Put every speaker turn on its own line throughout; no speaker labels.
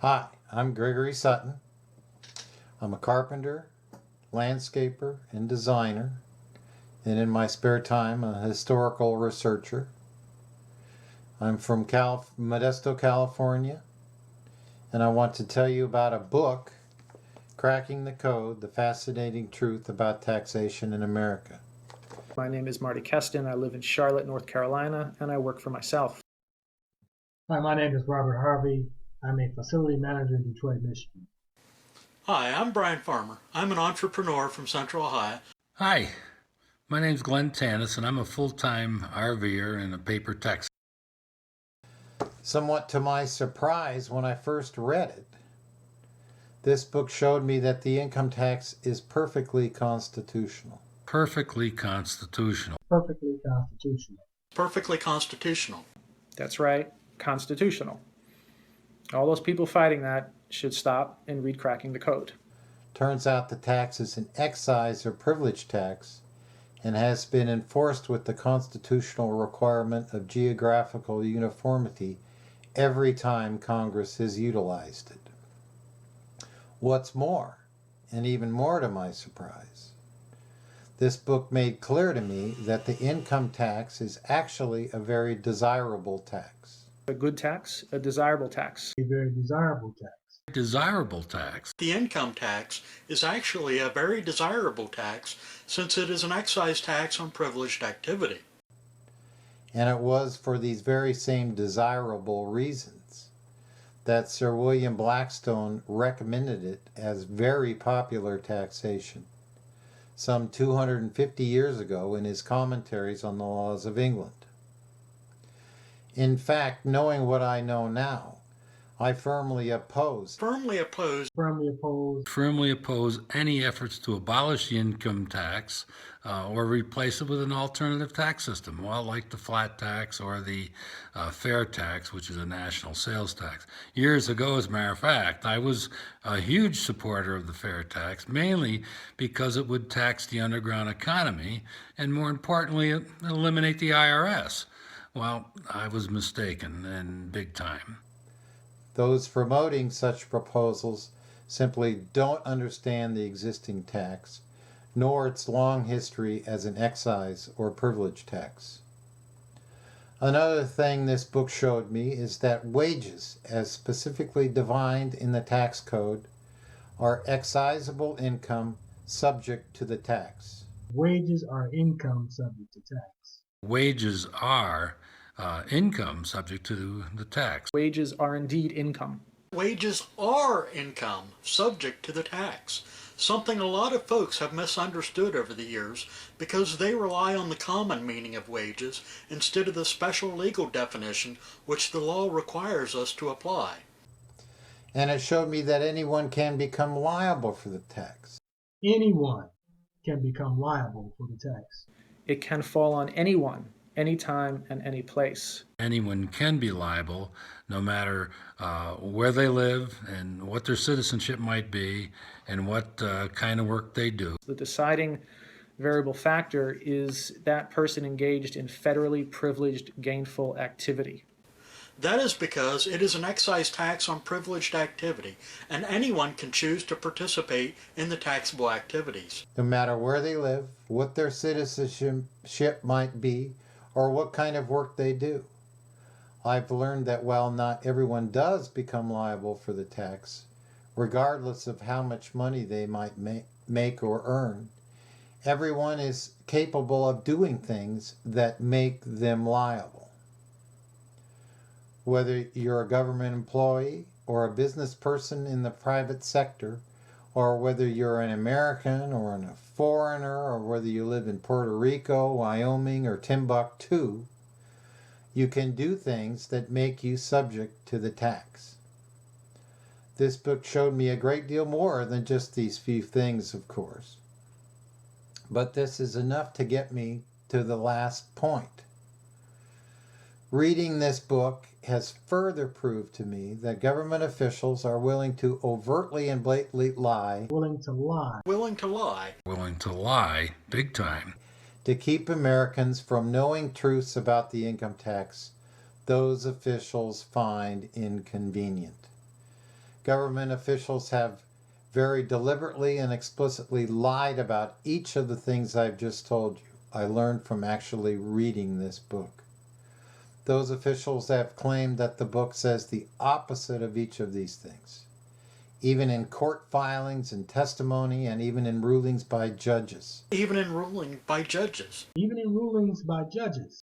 Hi, I'm Gregory Sutton. I'm a carpenter, landscaper, and designer, and in my spare time, a historical researcher. I'm from Modesto, California, and I want to tell you about a book, Cracking the Code, The Fascinating Truth About Taxation in America.
My name is Marty Keston. I live in Charlotte, North Carolina, and I work for myself.
Hi, my name is Robert Harvey. I'm a facility manager in Detroit, Michigan.
Hi, I'm Brian Farmer. I'm an entrepreneur from Central Ohio.
Hi, my name's Glenn Tanis, and I'm a full-time RVer and a paper tax.
Somewhat to my surprise when I first read it, this book showed me that the income tax is perfectly constitutional.
Perfectly constitutional.
Perfectly constitutional.
Perfectly constitutional.
That's right, constitutional. All those people fighting that should stop and read Cracking the Code.
Turns out the tax is an excise or privilege tax and has been enforced with the constitutional requirement of geographical uniformity every time Congress has utilized it. What's more, and even more to my surprise, this book made clear to me that the income tax is actually a very desirable tax.
A good tax, a desirable tax.
A very desirable tax.
Desirable tax.
The income tax is actually a very desirable tax since it is an excise tax on privileged activity.
And it was for these very same desirable reasons that Sir William Blackstone recommended it as very popular taxation some 250 years ago in his commentaries on the laws of England. In fact, knowing what I know now, I firmly oppose
any efforts to abolish the income tax or replace it with an alternative tax system, well, like the flat tax or the fair tax, which is a national sales tax. Years ago, as a matter of fact, I was a huge supporter of the fair tax, mainly because it would tax the underground economy and, more importantly, eliminate the IRS. Well, I was mistaken, and big time.
Those promoting such proposals simply don't understand the existing tax, nor its long history as an excise or privilege tax. Another thing this book showed me is that wages, as specifically defined in the tax code, are excisable income subject to the tax.
Wages are income subject to tax.
Wages are income subject to the tax.
Wages are indeed income.
Wages are income subject to the tax, something a lot of folks have misunderstood over the years because they rely on the common meaning of wages instead of the special legal definition which the law requires us to apply.
And it showed me that anyone can become liable for the tax.
Anyone can become liable for the tax.
It can fall on anyone, anytime, and any place.
Anyone can be liable, no matter where they live and what their citizenship might be and what kind of work they do.
The deciding variable factor is that person engaged in federally privileged gainful activity.
That is because it is an excise tax on privileged activity, and anyone can choose to participate in the taxable activities.
No matter where they live, what their citizenship might be, or what kind of work they do. I've learned that while not everyone does become liable for the tax, regardless of how much money they might make or earn, everyone is capable of doing things that make them liable. Whether you're a government employee or a business person in the private sector, or whether you're an American or a foreigner, or whether you live in Puerto Rico, Wyoming, or Timbuktu, you can do things that make you subject to the tax. This book showed me a great deal more than just these few things, of course. But this is enough to get me to the last point. Reading this book has further proved to me that government officials are willing to overtly and blatantly lie.
Willing to lie.
Willing to lie.
Willing to lie, big time.
To keep Americans from knowing truths about the income tax those officials find inconvenient. Government officials have very deliberately and explicitly lied about each of the things I've just told you. I learned from actually reading this book. Those officials have claimed that the book says the opposite of each of these things, even in court filings and testimony and even in rulings by judges.
Even in ruling by judges.
Even in rulings by judges.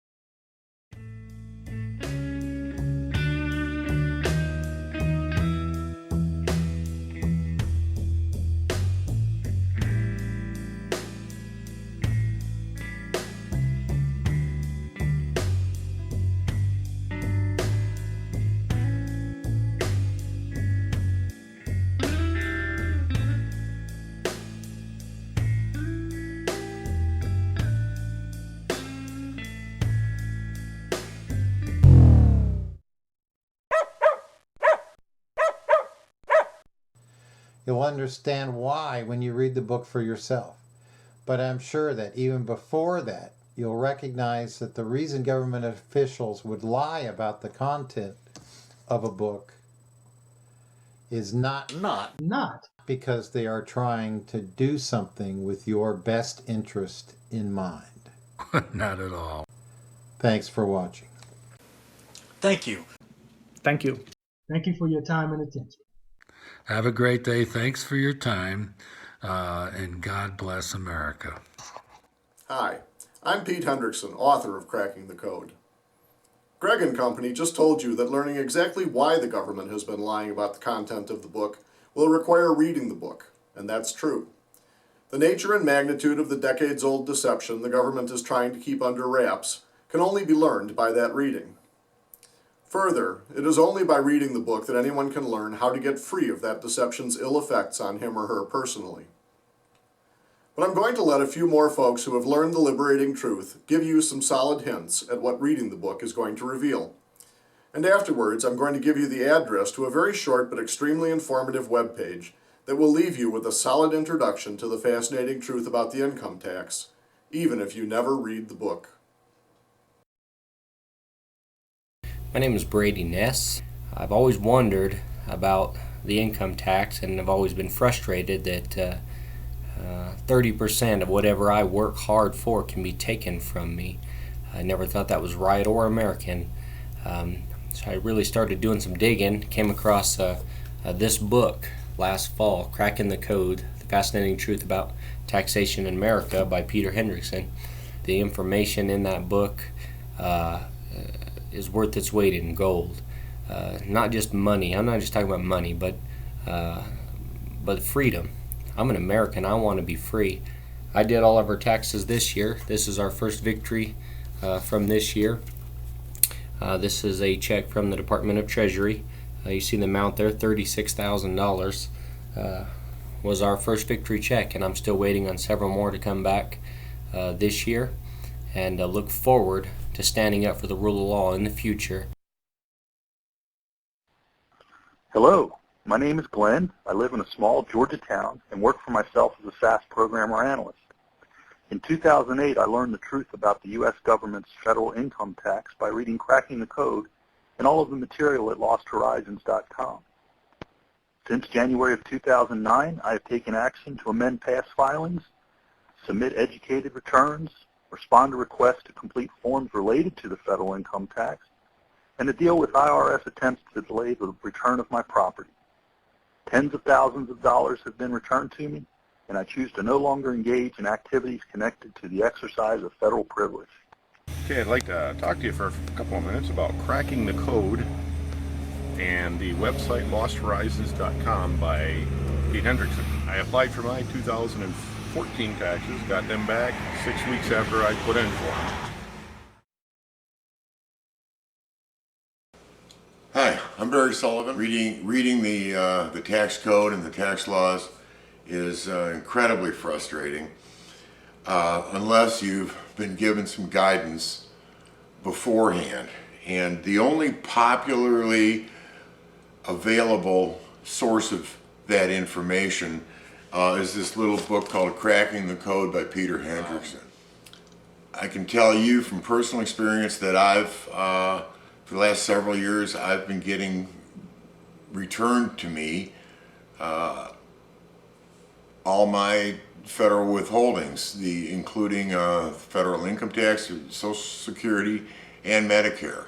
You'll understand why when you read the book for yourself. But I'm sure that even before that, you'll recognize that the reason government officials would lie about the content of a book is not because they are trying to do something with your best interest in mind.
Not at all.
Thanks for watching.
Thank you.
Thank you.
Thank you for your time and attention.
Have a great day. Thanks for your time, and God bless America.
Hi, I'm Pete Hendrickson, author of Cracking the Code. Greg and Company just told you that learning exactly why the government has been lying about the content of the book will require reading the book, and that's true. The nature and magnitude of the decades-old deception the government is trying to keep under wraps can only be learned by that reading. Further, it is only by reading the book that anyone can learn how to get free of that deception's ill effects on him or her personally. But I'm going to let a few more folks who have learned the liberating truth give you some solid hints at what reading the book is going to reveal. And afterwards, I'm going to give you the address to a very short but extremely informative webpage that will leave you with a solid introduction to the fascinating truth about the income tax, even if you never read the book.
My name is Brady Ness. I've always wondered about the income tax, and I've always been frustrated that 30% of whatever I work hard for can be taken from me. I never thought that was right or American. So I really started doing some digging, came across this book last fall, Cracking the Code, The Fascinating Truth About Taxation in America by Peter Hendrickson. The information in that book is worth its weight in gold. Not just money. I'm not just talking about money, but freedom. I'm an American. I want to be free. I did all of our taxes this year. This is our first victory from this year. This is a check from the Department of Treasury. You see the amount there, $36,000 was our first victory check, and I'm still waiting on several more to come back this year, and look forward to standing up for the rule of law in the future.
Hello, my name is Glenn. I live in a small Georgia town and work for myself as a SAS programmer analyst. In 2008, I learned the truth about the U.S. government's federal income tax by reading Cracking the Code and all of the material at losthorizons.com. Since January of 2009, I have taken action to amend past filings, submit educated returns, respond to requests to complete forms related to the federal income tax, and to deal with IRS attempts to delay the return of my property. Tens of thousands of dollars have been returned to me, and I choose to no longer engage in activities connected to the exercise of federal privilege.
Okay, I'd like to talk to you for a couple of minutes about Cracking the Code and the website losthorizons.com by Pete Hendrickson. I applied for my 2014 taxes, got them back 6 weeks after I put in for them.
Hi, I'm Barry Sullivan. Reading the tax code and the tax laws is incredibly frustrating unless you've been given some guidance beforehand. And the only popularly available source of that information is this little book called Cracking the Code by Peter Hendrickson. I can tell you from personal experience that for the last several years, I've been getting returned to me all my federal withholdings, including federal income tax, Social Security, and Medicare.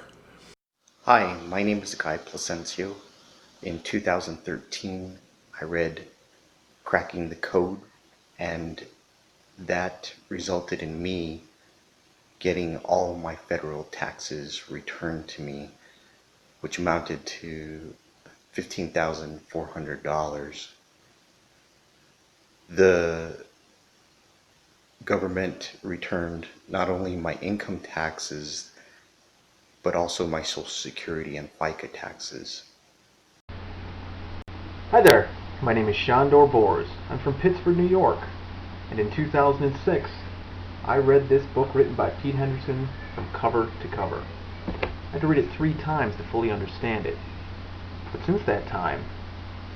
Hi, my name is Guy Placencio. In 2013, I read Cracking the Code, and that resulted in me getting all my federal taxes returned to me, which amounted to $15,400. The government returned not only my income taxes, but also my Social Security and FICA taxes.
Hi there, my name is Shandor Bors. I'm from Pittsford, New York, and in 2006 I read this book written by Pete Hendrickson from cover to cover. I had to read it 3 times to fully understand it, but since that time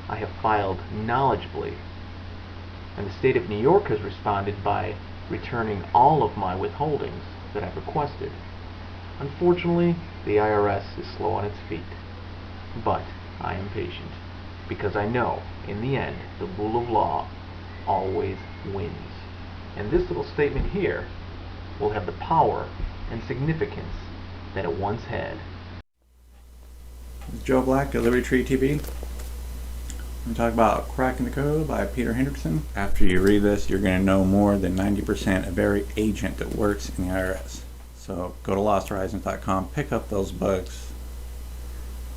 I have filed knowledgeably, and the state of New York has responded by returning all of my withholdings that I've requested. Unfortunately, the IRS is slow on its feet, but I am patient, because I know, in the end, the rule of law always wins. And this little statement here will have the power and significance that it once had.
Joe Black at Liberty Tree TV. I'm going to talk about Cracking the Code by Peter Hendrickson. After you read this, you're going to know more than 90% of every agent that works in the IRS. So go to losthorizons.com, pick up those books,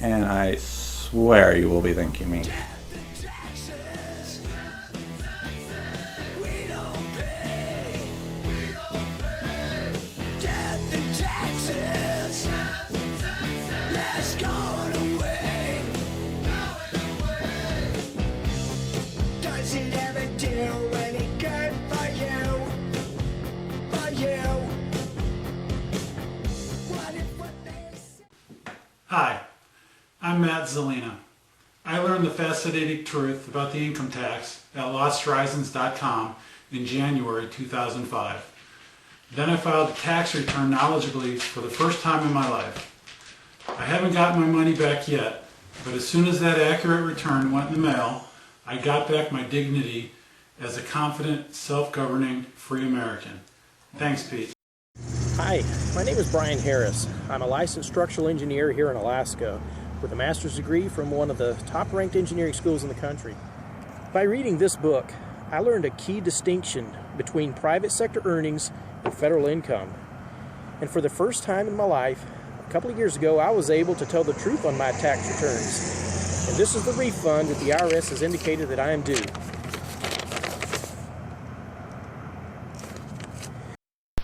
and I swear you will be thanking me.
Hi, I'm Matt Zelina. I learned the fascinating truth about the income tax at losthorizons.com in January 2005. Then I filed a tax return knowledgeably for the first time in my life. I haven't gotten my money back yet, but as soon as that accurate return went in the mail, I got back my dignity as a confident, self-governing, free American. Thanks, Pete.
Hi, my name is Brian Harris. I'm a licensed structural engineer here in Alaska with a master's degree from one of the top-ranked engineering schools in the country. By reading this book, I learned a key distinction between private sector earnings and federal income. And for the first time in my life, a couple of years ago, I was able to tell the truth on my tax returns. And this is the refund that the IRS has indicated that I am due.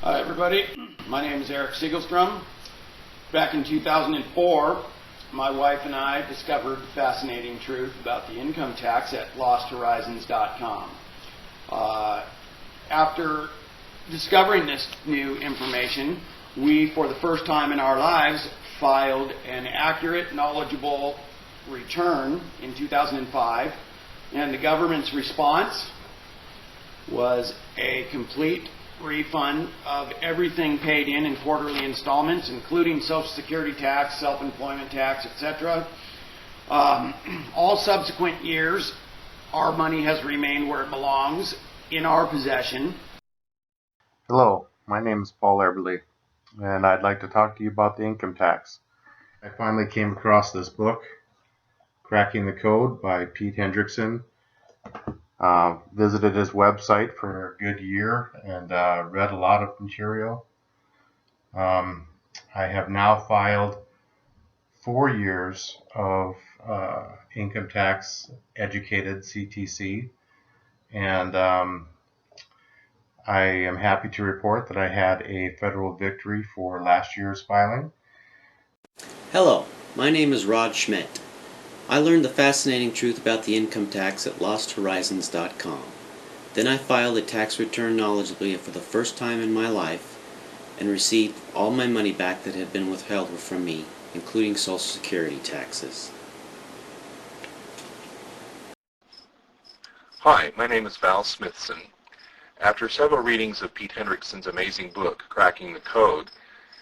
Hi everybody, my name is Eric Siegelstrom. Back in 2004, my wife and I discovered the fascinating truth about the income tax at losthorizons.com. After discovering this new information, we, for the first time in our lives, filed an accurate, knowledgeable return in 2005, and the government's response was a complete refund of everything paid in quarterly installments, including Social Security tax, self-employment tax, etc. All subsequent years, our money has remained where it belongs, in our possession.
Hello, my name is Paul Eberly, and I'd like to talk to you about the income tax. I finally came across this book, Cracking the Code by Pete Hendrickson. Visited his website for a good year and read a lot of material. I have now filed 4 years of income tax educated CTC, and I am happy to report that I had a federal victory for last year's filing.
Hello, my name is Rod Schmidt. I learned the fascinating truth about the income tax at losthorizons.com. Then I filed a tax return knowledgeably for the first time in my life and received all my money back that had been withheld from me, including Social Security taxes.
Hi, my name is Val Smithson. After several readings of Pete Hendrickson's amazing book, Cracking the Code,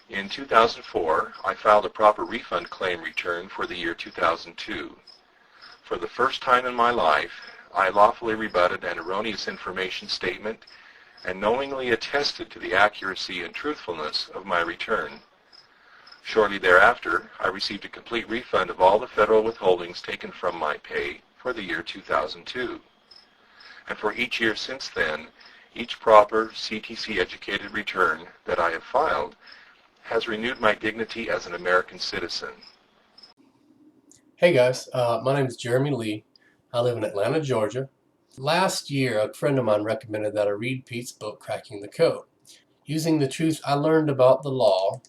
in 2004, I filed a proper refund claim return for the year 2002. For the first time in my life, I lawfully rebutted an erroneous information statement and knowingly attested to the accuracy and truthfulness of my return. Shortly thereafter, I received a complete refund of all the federal withholdings taken from my pay for the year 2002. And for each year since then, each proper CTC-educated return that I have filed has renewed my dignity as an American citizen.
Hey guys, my name is Jeremy Lee. I live in Atlanta, Georgia. Last year, a friend of mine recommended that I read Pete's book, Cracking the Code. Using the truth I learned about the law,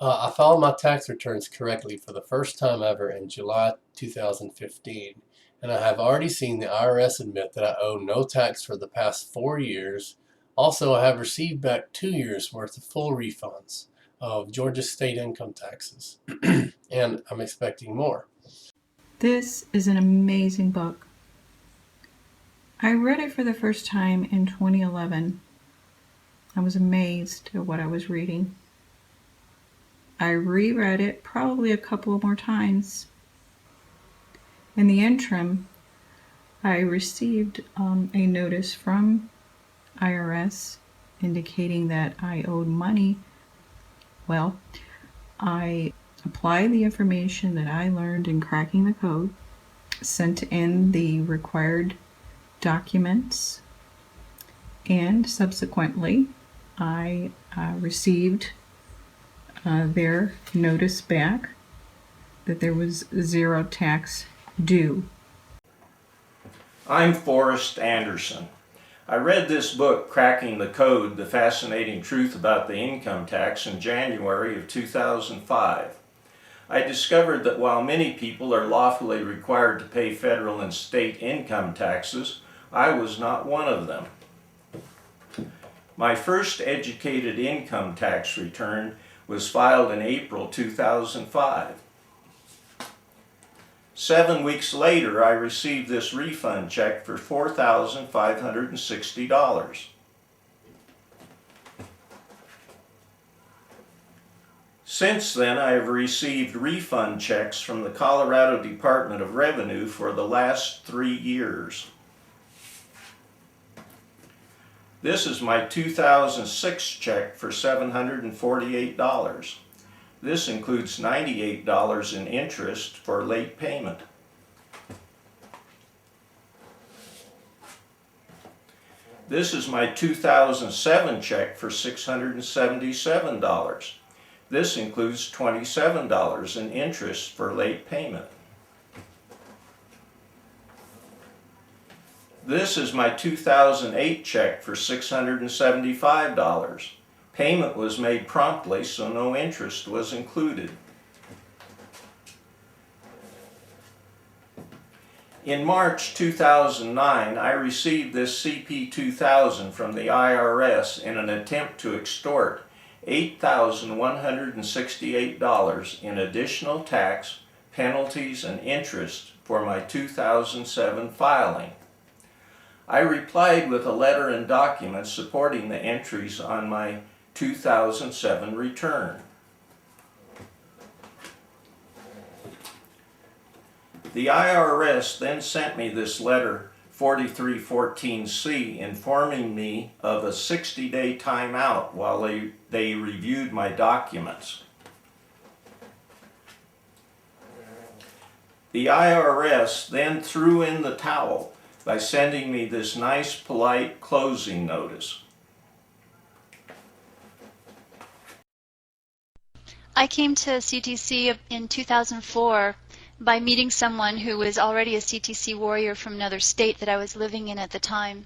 I filed my tax returns correctly for the first time ever in July 2015, and I have already seen the IRS admit that I owe no tax for the past 4 years. Also, I have received back 2 years worth of full refunds of Georgia state income taxes, and I'm expecting more.
This is an amazing book. I read it for the first time in 2011. I was amazed at what I was reading. I reread it probably a couple more times. In the interim, I received a notice from IRS indicating that I owed money. Well, I applied the information that I learned in Cracking the Code, sent in the required documents, and subsequently I received their notice back that there was zero tax due.
I'm Forrest Anderson. I read this book, Cracking the Code, The Fascinating Truth About the Income Tax, in January of 2005. I discovered that while many people are lawfully required to pay federal and state income taxes, I was not one of them. My first educated income tax return was filed in April 2005. 7 weeks later, I received this refund check for $4,560. Since then, I have received refund checks from the Colorado Department of Revenue for the last 3 years. This is my 2006 check for $748. This includes $98 in interest for late payment. This is my 2007 check for $677. This includes $27 in interest for late payment. This is my 2008 check for $675. Payment was made promptly, so no interest was included. In March 2009, I received this CP2000 from the IRS in an attempt to extort $8,168 in additional tax, penalties, and interest for my 2007 filing. I replied with a letter and documents supporting the entries on my 2007 return. The IRS then sent me this letter 4314C informing me of a 60-day timeout while they reviewed my documents. The IRS then threw in the towel by sending me this nice, polite closing notice.
I came to CTC in 2004 by meeting someone who was already a CTC warrior from another state that I was living in at the time.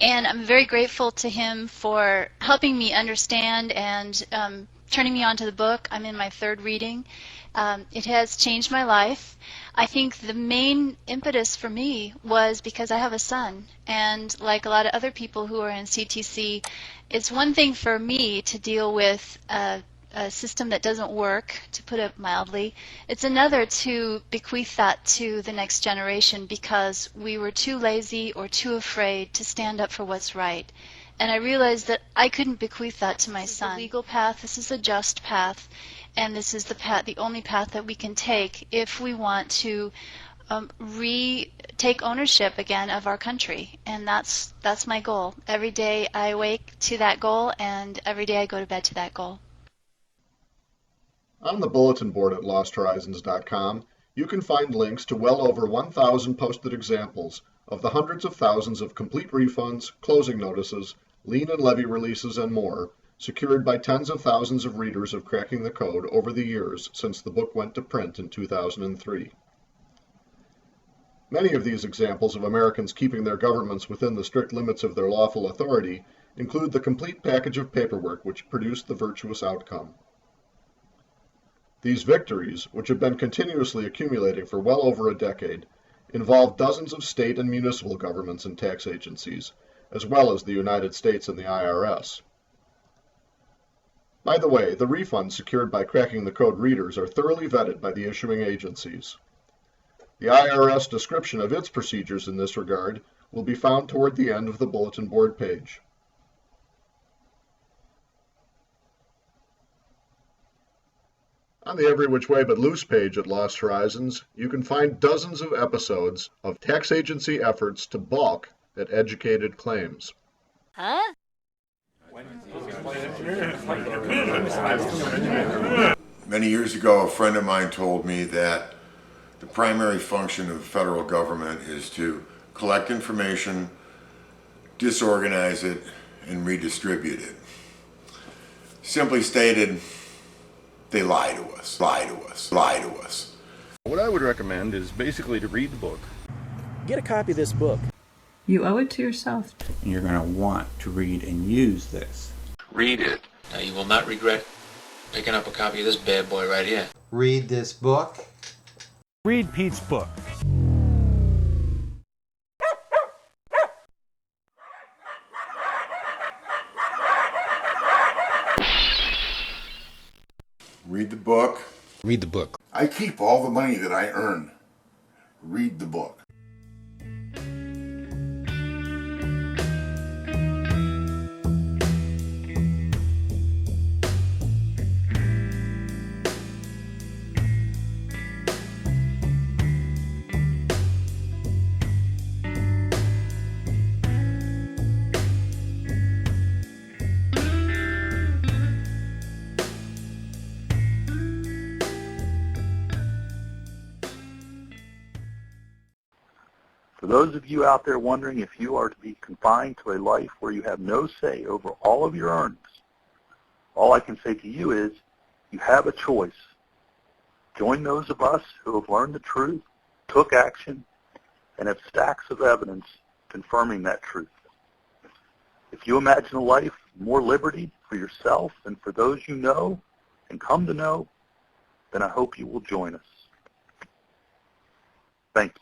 And I'm very grateful to him for helping me understand and turning me on to the book. I'm in my third reading. It has changed my life. I think the main impetus for me was because I have a son, and like a lot of other people who are in CTC, it's one thing for me to deal with a system that doesn't work, to put it mildly. It's another to bequeath that to the next generation because we were too lazy or too afraid to stand up for what's right. And I realized that I couldn't bequeath that to my son. This is a legal path, this is a just path, and this is the only path that we can take if we want to take ownership again of our country, and that's my goal. Every day I wake to that goal, and every day I go to bed to that goal.
On the bulletin board at losthorizons.com, you can find links to well over 1,000 posted examples of the hundreds of thousands of complete refunds, closing notices, lien and levy releases, and more secured by tens of thousands of readers of Cracking the Code over the years since the book went to print in 2003. Many of these examples of Americans keeping their governments within the strict limits of their lawful authority include the complete package of paperwork which produced the virtuous outcome. These victories, which have been continuously accumulating for well over a decade, involve dozens of state and municipal governments and tax agencies, as well as the United States and the IRS. By the way, the refunds secured by Cracking the Code readers are thoroughly vetted by the issuing agencies. The IRS description of its procedures in this regard will be found toward the end of the bulletin board page. On the Every Which Way But Loose page at Lost Horizons, you can find dozens of episodes of tax agency efforts to balk at educated claims.
Huh?
Many years ago, a friend of mine told me that the primary function of the federal government is to collect information, disorganize it, and redistribute it. Simply stated, they lie to us, lie to us, lie to us.
What I would recommend is basically to read the book.
Get a copy of this book.
You owe it to yourself.
And you're going to want to read and use this.
Read it.
Now you will not regret picking up a copy of this bad boy right here.
Read this book.
Read Pete's book.
Read the book.
Read the book.
I keep all the money that I earn. Read the book.
For those of you out there wondering if you are to be confined to a life where you have no say over all of your earnings, all I can say to you is you have a choice. Join those of us who have learned the truth, took action, and have stacks of evidence confirming that truth. If you imagine a life of more liberty for yourself and for those you know and come to know, then I hope you will join us. Thank you.